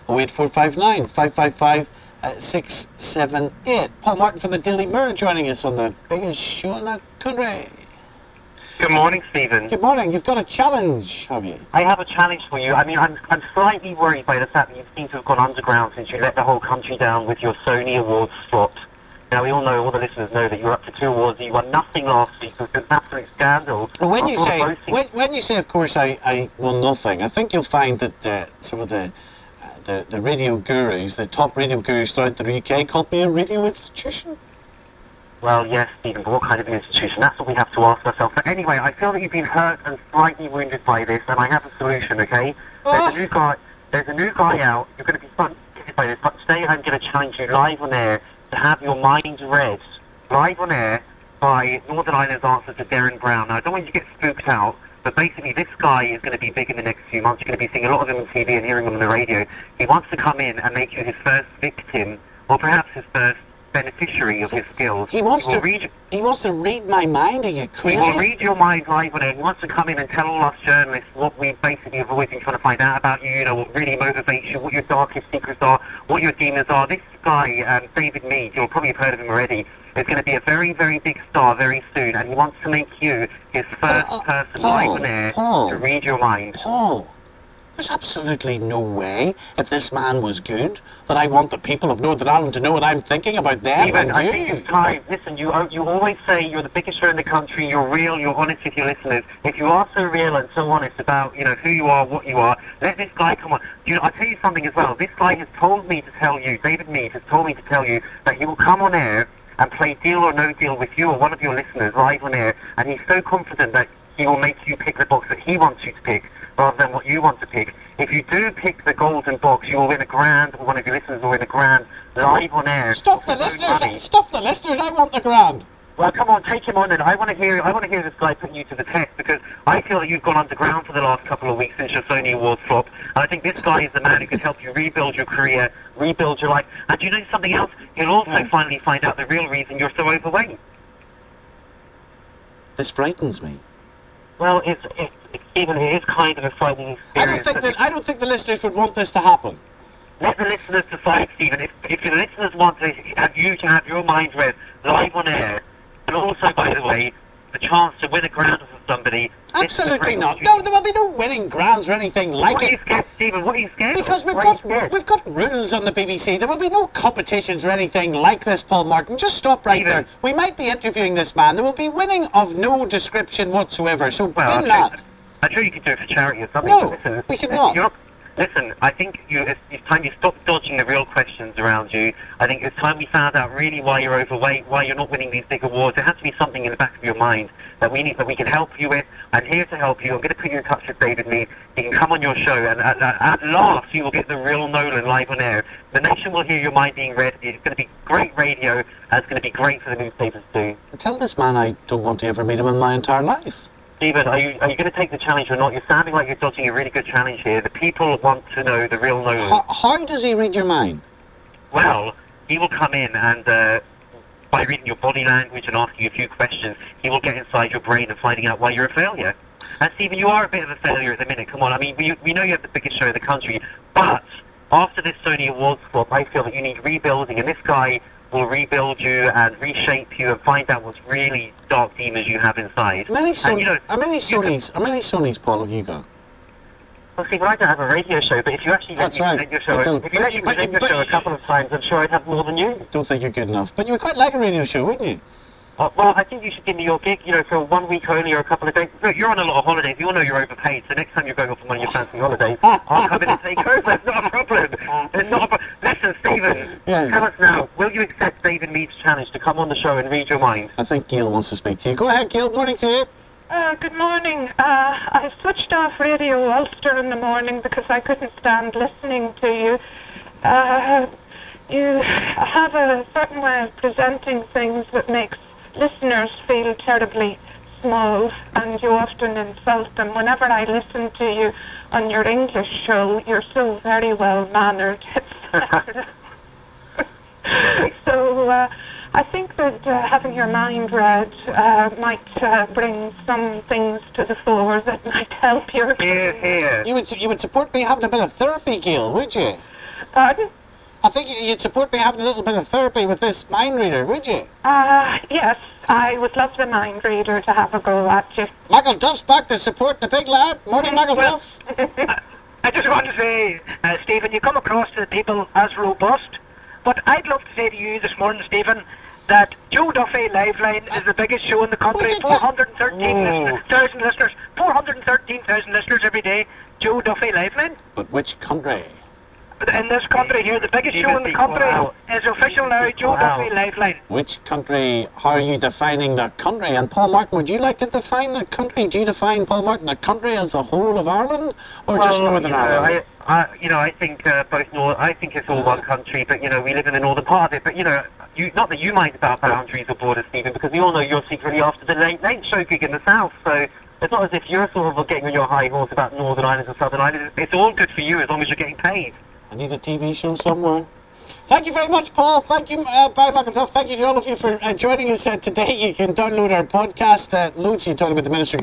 08459 555 678. Paul Martin from the Daily Mirror joining us on the biggest show in the country. Good morning, Stephen. Good morning. You've got a challenge, have you? I have a challenge for you. I mean, I'm slightly worried by the fact that you seem to have gone underground since you let the whole country down with your Sony Awards flop. Now, we all know, all the listeners know that you're up to 2 awards. You won nothing last week. It was an absolute scandal. Well, when you say, of course, I won nothing, I think you'll find that some of the radio gurus, the top radio gurus throughout the UK, called me a radio institution. Well, yes, Stephen, but what kind of an institution? That's what we have to ask ourselves. But anyway, I feel that you've been hurt and slightly wounded by this, and I have a solution, okay? There's a new guy out. You're going to be fun by this, but today I'm going to challenge you live on air to have your mind read live on air by Northern Ireland's answer to Darren Brown. Now, I don't want you to get spooked out, but basically this guy is going to be big in the next few months. You're going to be seeing a lot of him on TV and hearing him on the radio. He wants to come in and make you his first victim, or perhaps his first beneficiary of his skills. He wants to read my mind. Are you crazy? He will read your mind live on air. He wants to come in and tell all us journalists what we basically have always been trying to find out about you, you know, what really motivates you, what your darkest secrets are, what your demons are. This guy, David Meade, you'll probably have heard of him already, is going to be a very, very big star very soon, and he wants to make you his first person live on air to read your mind. Paul, there's absolutely no way, if this man was good, that I want the people of Northern Ireland to know what I'm thinking about them. Stephen, I think it's time. Listen, you always say you're the biggest show in the country, you're real, you're honest with your listeners. If you are so real and so honest about, you know, who you are, what you are, let this guy come on. You know, I'll tell you something as well. This guy has told me to tell you, David Meade has told me to tell you, that he will come on air and play Deal or No Deal with you or one of your listeners live on air, and he's so confident that he will make you pick the box that he wants you to pick, rather than what you want to pick. If you do pick the golden box, you will win a grand, or one of your listeners will win a grand, live on air. Stop the listeners! Stop the listeners! I want the grand! Well, come on, take him on, and I want to hear this guy putting you to the test, because I feel that you've gone underground for the last couple of weeks since your Sony Awards flop, and I think this guy is the man who can help you rebuild your career, rebuild your life, and do you know something else? You'll also finally find out the real reason you're so overweight. This frightens me. Well, Stephen, it is kind of a frightening experience. I don't think the listeners would want this to happen. Let the listeners decide, Stephen. If the listeners want to have your mind read live on air, and also, by the way, the chance to win a grand from somebody. Absolutely not. No, there will be no winning grands or anything like it. What are you scared, Stephen? What are you scared of? Because we've got rules on the BBC. There will be no competitions or anything like this, Paul Martin. Just stop right there. We might be interviewing this man. There will be winning of no description whatsoever. So bin that. I'm sure you could do it for charity or something. No, listen, we cannot. Listen, I think it's time you stop dodging the real questions around you. I think it's time we found out really why you're overweight, why you're not winning these big awards. There has to be something in the back of your mind that we can help you with. I'm here to help you. I'm going to put you in touch with David Meade. He can come on your show, and at last you will get the real Nolan live on air. The nation will hear your mind being read. It's going to be great radio, and it's going to be great for the newspapers too. Tell this man I don't want to ever meet him in my entire life. Stephen, are you going to take the challenge or not? You're sounding like you're dodging a really good challenge here. The people want to know the real Nolan. How does he read your mind? Well, he will come in and, by reading your body language and asking you a few questions, he will get inside your brain and finding out why you're a failure. And Stephen, you are a bit of a failure at the minute. Come on, I mean, we know you have the biggest show in the country, but after this Sony Awards flop, I feel that you need rebuilding, and this guy will rebuild you and reshape you and find out what's really dark demons you have inside. How many Sonys, Paul, have you got? Well, see, I don't have a radio show, but if you actually let me present your show, a couple of times, I'm sure I'd have more than you. Don't think you're good enough, but you would quite like a radio show, wouldn't you? Well, I think you should give me your gig, you know, for 1 week only or a couple of days. Look, you're on a lot of holidays. You all know you're overpaid, so next time you're going off on one of your fancy holidays, I'll come in and take over. It's not a problem. It's not a problem. Listen, Stephen, tell us now, will you accept David Meade's challenge to come on the show and read your mind? I think Gail wants to speak to you. Go ahead, Gail. Morning to you. Good morning. I switched off Radio Ulster in the morning because I couldn't stand listening to you. You have a certain way of presenting things that makes listeners feel terribly small, and you often insult them. Whenever I listen to you on your English show, you're so very well mannered. So I think that having your mind read might bring some things to the fore that might help your career. You would support me having a bit of therapy, Gail, would you? Pardon? I think you'd support me having a little bit of therapy with this mind reader, would you? Yes, I would love the mind reader to have a go at you. Michael Duff's back to support the big lad. Morning, Michael Duff. I just want to say, Stephen, you come across to the people as robust, but I'd love to say to you this morning, Stephen, that Joe Duffy Liveline is the biggest show in the country. 413,000 listeners. 413,000 listeners every day. Joe Duffy Liveline. But which country? In this country here, the biggest show in the country is official now, Joe Duffy Liveline. Which country? How are you defining the country? And Paul Martin, would you like to define the country? Do you define, Paul Martin, the country as the whole of Ireland, or just Northern Ireland? I think I think it's all one country, but we live in the northern part of it. But not that you mind about boundaries or borders, Stephen, because we all know you're secretly after the late show gig in the south. So it's not as if you're sort of getting on your high horse about Northern Ireland and Southern Ireland. It's all good for you as long as you're getting paid. I need a TV show somewhere. Thank you very much, Paul. Thank you, Barry McIntosh. Thank you to all of you for joining us today. You can download our podcast. Loads you talking about the Minister.